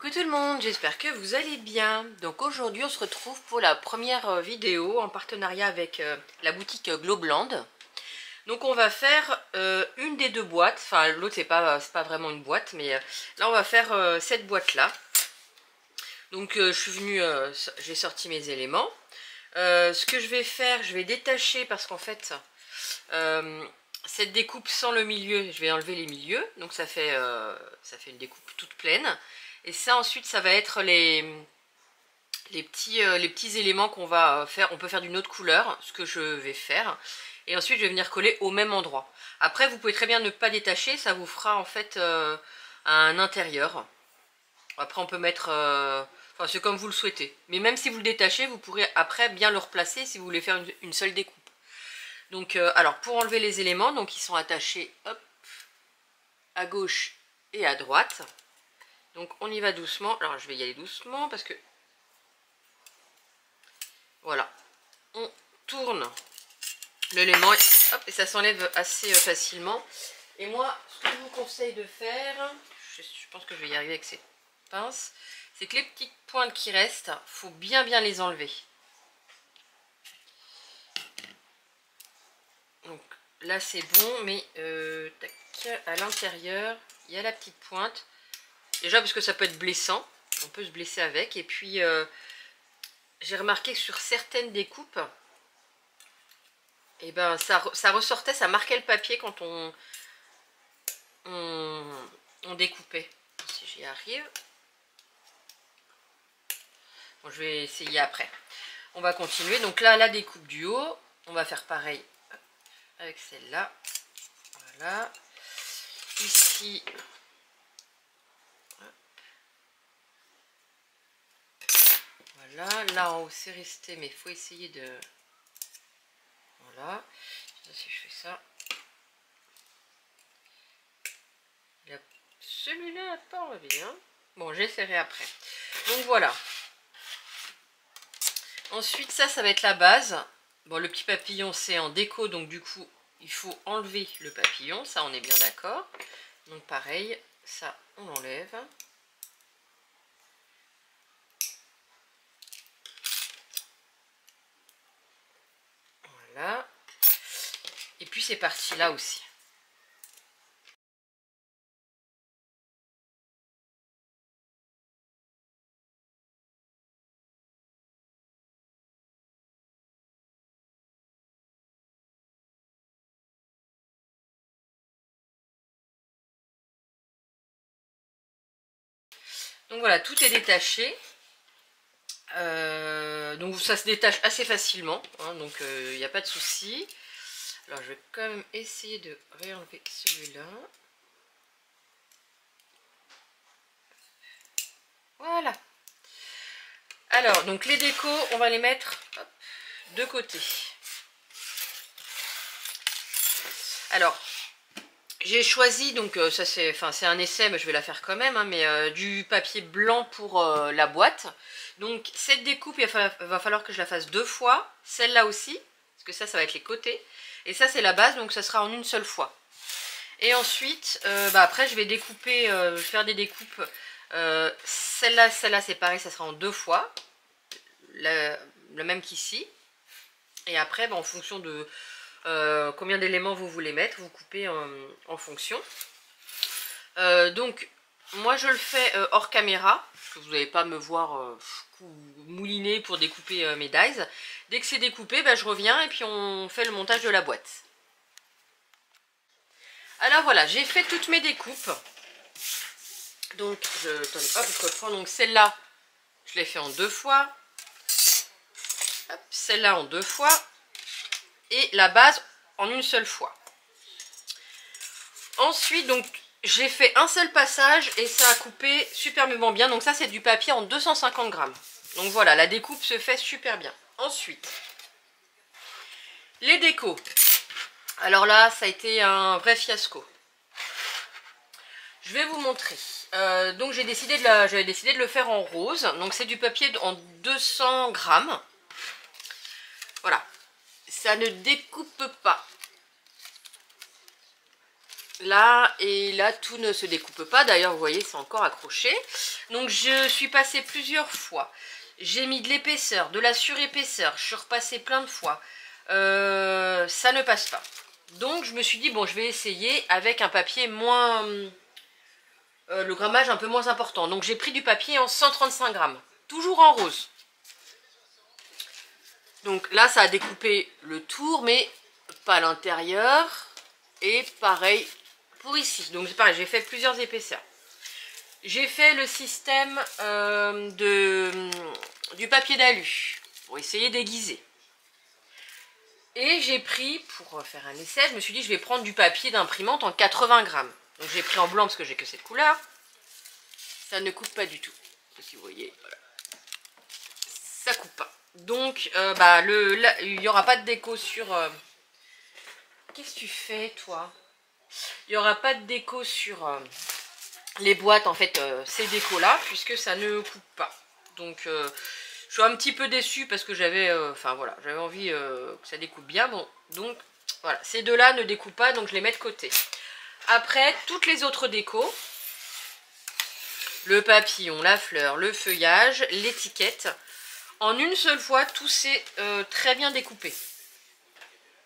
Coucou tout le monde, j'espère que vous allez bien. Donc aujourd'hui on se retrouve pour la première vidéo en partenariat avec la boutique Globland. Donc on va faire une des deux boîtes, enfin l'autre c'est pas vraiment une boîte, mais là on va faire cette boîte là. Donc je suis venue, j'ai sorti mes éléments. Ce que je vais faire, je vais détacher parce qu'en fait cette découpe sans le milieu, je vais enlever les milieux, donc ça fait une découpe toute pleine. Et ça ensuite ça va être les petits éléments qu'on va faire. On peut faire d'une autre couleur, ce que je vais faire. Et ensuite je vais venir coller au même endroit. Après vous pouvez très bien ne pas détacher, ça vous fera en fait un intérieur. Après on peut mettre, enfin c'est comme vous le souhaitez. Mais même si vous le détachez, vous pourrez après bien le replacer si vous voulez faire une seule découpe. Donc alors pour enlever les éléments, donc ils sont attachés hop, à gauche et à droite. Donc on y va doucement. Alors je vais y aller doucement parce que voilà, on tourne l'élément et ça s'enlève assez facilement. Et moi, ce que je vous conseille de faire, je pense que je vais y arriver avec ces pinces, c'est que les petites pointes qui restent, faut bien les enlever. Donc là c'est bon, mais tac, à l'intérieur, il y a la petite pointe. Déjà parce que ça peut être blessant, on peut se blesser avec. Et puis j'ai remarqué que sur certaines découpes, et ben ça ressortait, ça marquait le papier quand on découpait. Si j'y arrive. Bon, je vais essayer après. On va continuer. Donc là, la découpe du haut, on va faire pareil avec celle-là. Voilà. Ici. Voilà. Là en haut, c'est resté, mais il faut essayer de... Voilà. Si je fais ça. Celui-là n'a pas enlevé. Hein. Bon, j'essaierai après. Donc voilà. Ensuite, ça va être la base. Bon, le petit papillon, c'est en déco, donc du coup, il faut enlever le papillon. Ça, on est bien d'accord. Donc pareil, ça, on l'enlève. Voilà. Et puis, c'est parti là aussi. Donc voilà, tout est détaché. Donc ça se détache assez facilement, hein, donc il n'y a pas de souci. Alors je vais quand même essayer de réenlever celui-là. Voilà. Alors donc les décos, on va les mettre hop, de côté. Alors j'ai choisi, donc ça c'est un essai, mais je vais la faire quand même, hein, mais du papier blanc pour la boîte. Donc cette découpe, il va falloir que je la fasse 2 fois, celle-là aussi, parce que ça va être les côtés. Et ça c'est la base, donc ça sera en une seule fois. Et ensuite, après je vais découper, faire des découpes. Celle-là c'est pareil, ça sera en 2 fois, le même qu'ici. Et après, en fonction de combien d'éléments vous voulez mettre, vous coupez en fonction. Donc, moi je le fais hors caméra, parce que vous n'allez pas me voir mouliner pour découper mes dies. Dès que c'est découpé, je reviens et puis on fait le montage de la boîte. Alors voilà, j'ai fait toutes mes découpes. Donc, je reprends. Donc celle-là, je l'ai fait en 2 fois. Celle-là en 2 fois. Et la base en une seule fois. Ensuite, donc, j'ai fait un seul passage et ça a coupé superbement bien. Donc ça, c'est du papier en 250 grammes. Donc voilà, la découpe se fait super bien. Ensuite, les décos. Alors là, ça a été un vrai fiasco. Je vais vous montrer. Donc j'avais décidé de le faire en rose. Donc c'est du papier en 200 grammes. Voilà. Ça ne découpe pas. Là, et là, tout ne se découpe pas. D'ailleurs, vous voyez, c'est encore accroché. Donc, je suis passée plusieurs fois. J'ai mis de l'épaisseur, de la surépaisseur. Je suis repassée plein de fois. Ça ne passe pas. Donc, je me suis dit, bon, je vais essayer avec un papier moins... le grammage un peu moins important. Donc, j'ai pris du papier en 135 grammes. Toujours en rose. Donc, là, ça a découpé le tour, mais pas l'intérieur. Et pareil pour ici. Donc, c'est pareil, j'ai fait plusieurs épaisseurs. J'ai fait le système du papier d'alu pour essayer d'aiguiser. Et j'ai pris, pour faire un essai, je me suis dit je vais prendre du papier d'imprimante en 80 grammes. Donc j'ai pris en blanc parce que j'ai que cette couleur. Ça ne coupe pas du tout. Si vous voyez, voilà. Ça coupe pas. Donc il n'y aura pas de déco sur... Qu'est-ce que tu fais toi? Il n'y aura pas de déco sur... les boîtes en fait ces décos là puisque ça ne coupe pas. Donc je suis un petit peu déçue parce que j'avais voilà, j'avais envie que ça découpe bien. Bon, donc voilà, ces deux là ne découpent pas, donc je les mets de côté. Après, toutes les autres décos, le papillon, la fleur, le feuillage, l'étiquette, en une seule fois tout s'est très bien découpé,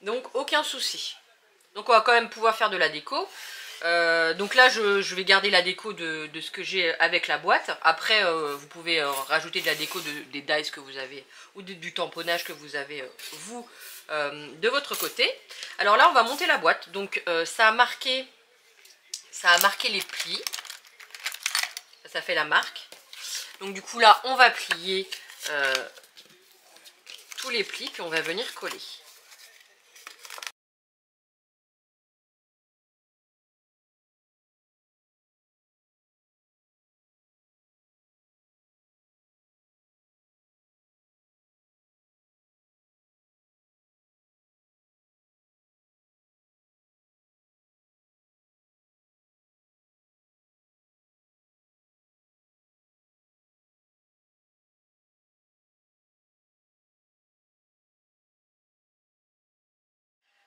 donc aucun souci. Donc on va quand même pouvoir faire de la déco. Donc là je vais garder la déco de ce que j'ai avec la boîte. Après vous pouvez rajouter de la déco des dies que vous avez ou du tamponnage que vous avez vous de votre côté. Alors là on va monter la boîte. Donc ça a marqué les plis. Ça fait la marque. Donc du coup là on va plier tous les plis puis on va venir coller.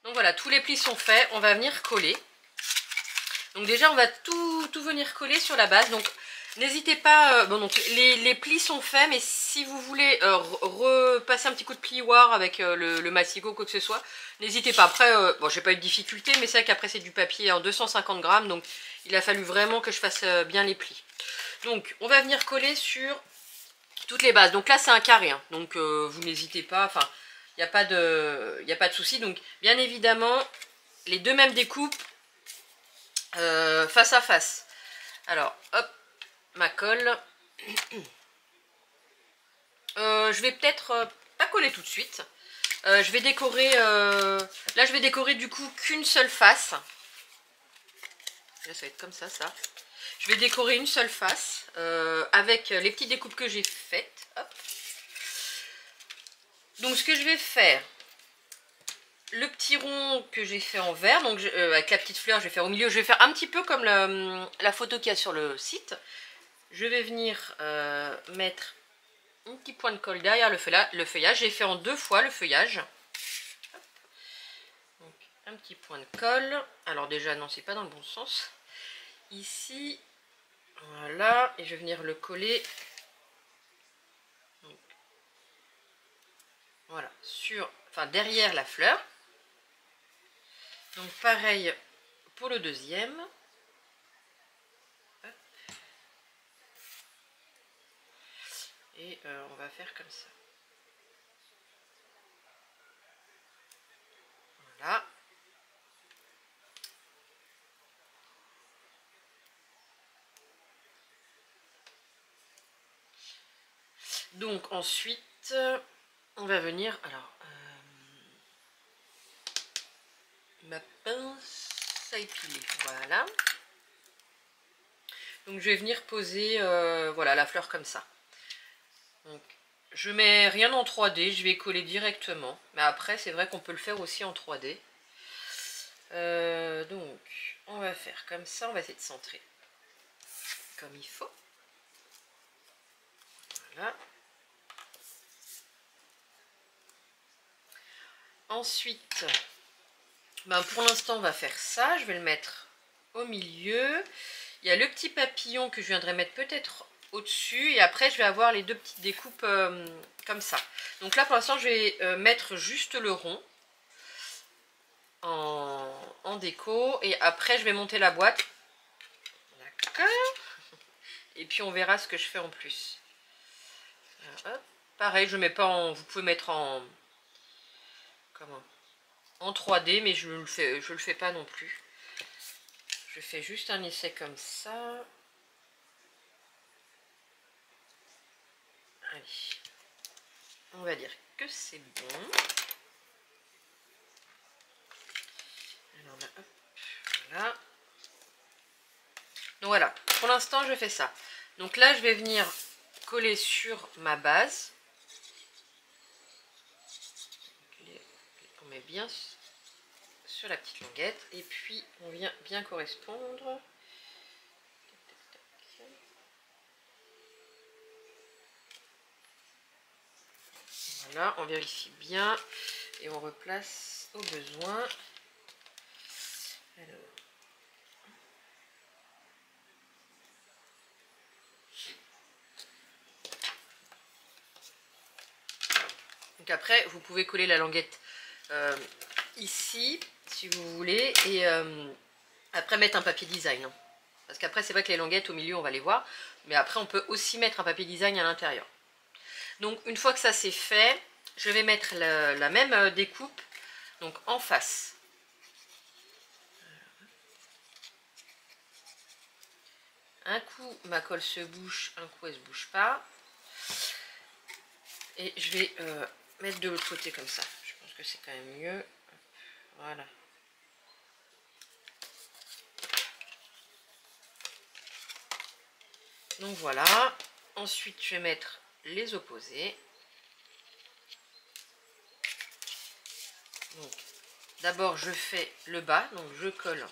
Donc voilà, tous les plis sont faits, on va venir coller. Donc déjà on va tout venir coller sur la base. Donc n'hésitez pas, bon donc les plis sont faits, mais si vous voulez repasser un petit coup de plioir avec le massicot ou quoi que ce soit, n'hésitez pas. Après, bon j'ai pas eu de difficulté, mais c'est vrai qu'après c'est du papier en 250 grammes, donc il a fallu vraiment que je fasse bien les plis. Donc on va venir coller sur toutes les bases. Donc là c'est un carré, hein, donc vous n'hésitez pas, enfin il n'y a pas de souci. Donc bien évidemment les deux mêmes découpes face à face. Alors hop, ma colle. Je vais peut-être pas coller tout de suite. Je vais décorer, là je vais décorer du coup qu'une seule face. Là ça va être comme ça, ça. Je vais décorer une seule face avec les petites découpes que j'ai faites. Hop. Donc ce que je vais faire, le petit rond que j'ai fait en vert, donc avec la petite fleur, je vais faire au milieu. Je vais faire un petit peu comme la photo qu'il y a sur le site. Je vais venir mettre un petit point de colle derrière le feuillage. J'ai fait en deux fois le feuillage. Donc, un petit point de colle. Alors déjà, non, c'est pas dans le bon sens. Ici, voilà. Et je vais venir le coller. Donc, voilà, derrière la fleur. Donc pareil pour le deuxième. Hop. Et on va faire comme ça. Voilà. Donc ensuite, on va venir, alors, ma pince à épiler, voilà. Donc je vais venir poser, voilà, la fleur comme ça. Donc je mets rien en 3D, je vais coller directement. Mais après, c'est vrai qu'on peut le faire aussi en 3D. Donc, on va faire comme ça, on va essayer de centrer comme il faut. Voilà. Ensuite, ben pour l'instant, on va faire ça. Je vais le mettre au milieu. Il y a le petit papillon que je viendrai mettre peut-être au-dessus. Et après, je vais avoir les deux petites découpes comme ça. Donc là, pour l'instant, je vais mettre juste le rond en déco. Et après, je vais monter la boîte. D'accord. Et puis, on verra ce que je fais en plus. Hop. Pareil, je mets pas en... Vous pouvez mettre en... Comment? En 3D, mais je le fais pas non plus. Je fais juste un essai comme ça. Allez. On va dire que c'est bon. Alors là, hop, voilà. Donc voilà, pour l'instant je fais ça. Donc là je vais venir coller sur ma base. On met bien sur la petite languette et puis on vient bien correspondre. Voilà, on vérifie bien et on replace au besoin. Alors. Donc après, vous pouvez coller la languette ici, si vous voulez, et après mettre un papier design. Hein. Parce qu'après, c'est vrai que les languettes au milieu, on va les voir, mais après, on peut aussi mettre un papier design à l'intérieur. Donc, une fois que ça c'est fait, je vais mettre la même découpe donc en face. Un coup, ma colle se bouche, un coup, elle se bouge pas. Et je vais mettre de l'autre côté comme ça. Je pense que c'est quand même mieux. Voilà. Donc voilà. Ensuite, je vais mettre les opposés. Donc, d'abord, je fais le bas. Donc, je colle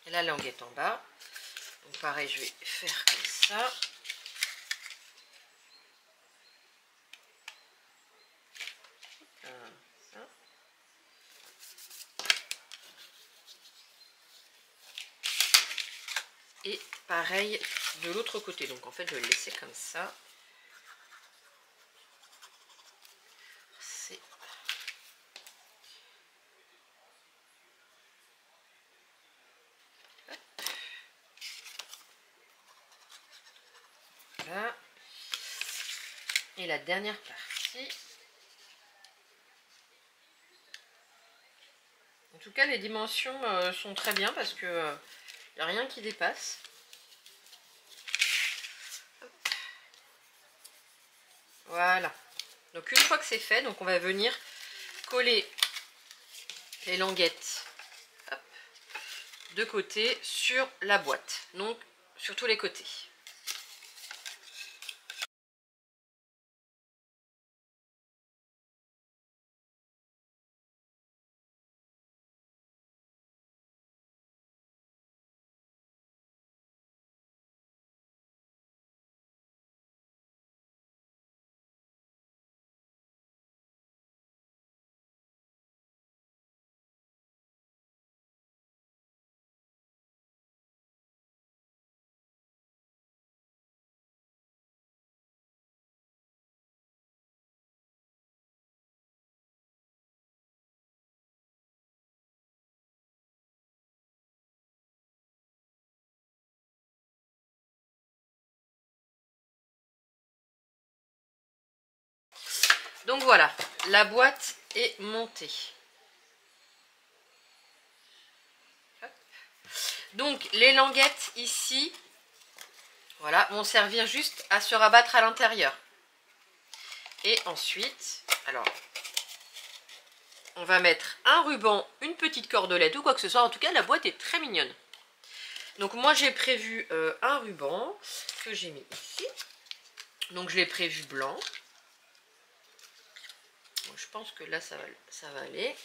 la languette en bas. Donc, pareil, je vais faire comme ça. Et pareil de l'autre côté. Donc, en fait, je vais le laisser comme ça. Voilà. Et la dernière partie. En tout cas, les dimensions sont très bien parce que il n'y a rien qui dépasse. Voilà. Donc une fois que c'est fait, donc on va venir coller les languettes hop, de côté sur la boîte. Donc sur tous les côtés. Donc voilà, la boîte est montée. Hop. Donc les languettes ici, voilà, vont servir juste à se rabattre à l'intérieur. Et ensuite, alors, on va mettre un ruban, une petite cordelette ou quoi que ce soit. En tout cas, la boîte est très mignonne. Donc moi, j'ai prévu un ruban que j'ai mis ici. Donc je l'ai prévu blanc. Donc, je pense que là, ça va aller.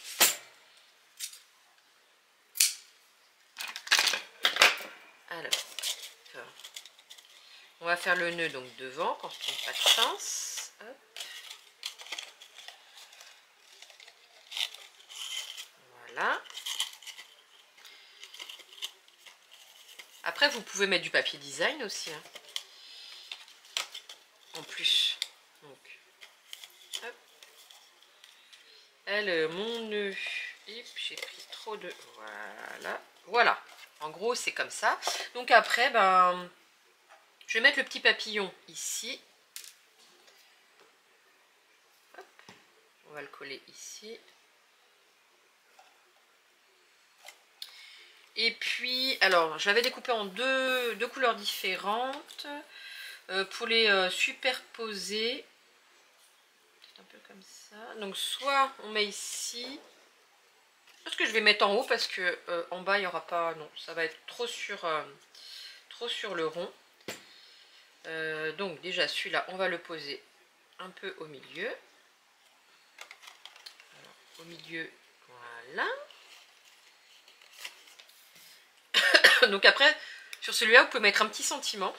Alors, on va faire le nœud donc devant quand on n'a pas de chance. Hop. Voilà. Après, vous pouvez mettre du papier design aussi. Hein. En plus. Donc, hop. Elle, mon nœud. J'ai pris trop de... Voilà. Voilà. En gros, c'est comme ça. Donc après, ben, je vais mettre le petit papillon ici. Hop. On va le coller ici. Et puis, alors, je l'avais découpé en deux couleurs différentes pour les superposer. Peut-être un peu comme ça. Donc, soit on met ici. Je pense que je vais mettre en haut parce que en bas, il n'y aura pas... Non, ça va être trop sur le rond. Donc, déjà, celui-là, on va le poser un peu au milieu. Alors, au milieu, voilà. Donc après, sur celui-là, vous pouvez mettre un petit sentiment.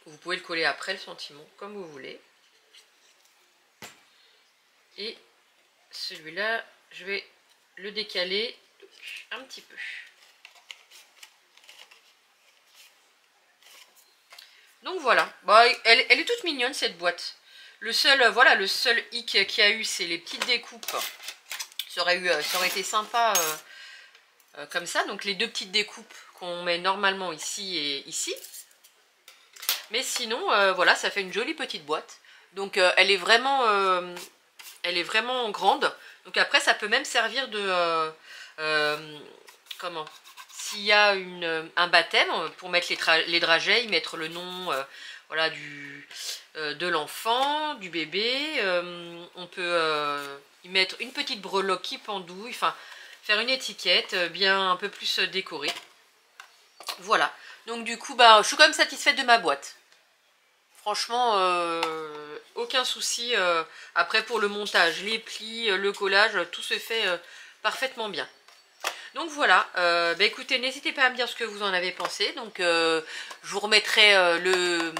Vous pouvez le coller après le sentiment, comme vous voulez. Et celui-là, je vais le décaler un petit peu. Donc voilà, bah, elle est toute mignonne cette boîte. Le seul, voilà, le seul hic qu'il y a eu, c'est les petites découpes. Ça aurait été sympa comme ça. Donc les deux petites découpes qu'on met normalement ici et ici. Mais sinon, voilà, ça fait une jolie petite boîte. Donc elle est vraiment grande. Donc après, ça peut même servir de... comment? S'il y a un baptême, pour mettre les dragées, y mettre le nom voilà, de l'enfant, du bébé. On peut y mettre une petite breloque qui pendouille. Enfin, faire une étiquette bien un peu plus décorée. Voilà. Donc du coup, bah, je suis quand même satisfaite de ma boîte. Franchement, aucun souci. Après, pour le montage, les plis, le collage, tout se fait parfaitement bien. Donc voilà, bah écoutez, n'hésitez pas à me dire ce que vous en avez pensé. Donc je vous remettrai le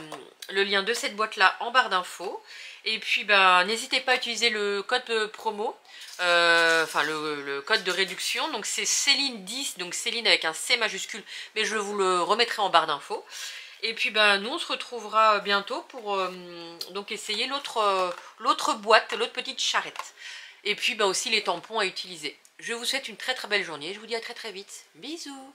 lien de cette boîte-là en barre d'infos. Et puis bah, n'hésitez pas à utiliser le code promo, enfin le code de réduction. Donc c'est Céline 10, donc Céline avec un C majuscule, mais je vous le remettrai en barre d'infos. Et puis ben, nous on se retrouvera bientôt pour donc essayer l'autre boîte, l'autre petite charrette. Et puis ben, aussi les tampons à utiliser. Je vous souhaite une très très belle journée. Je vous dis à très très vite. Bisous.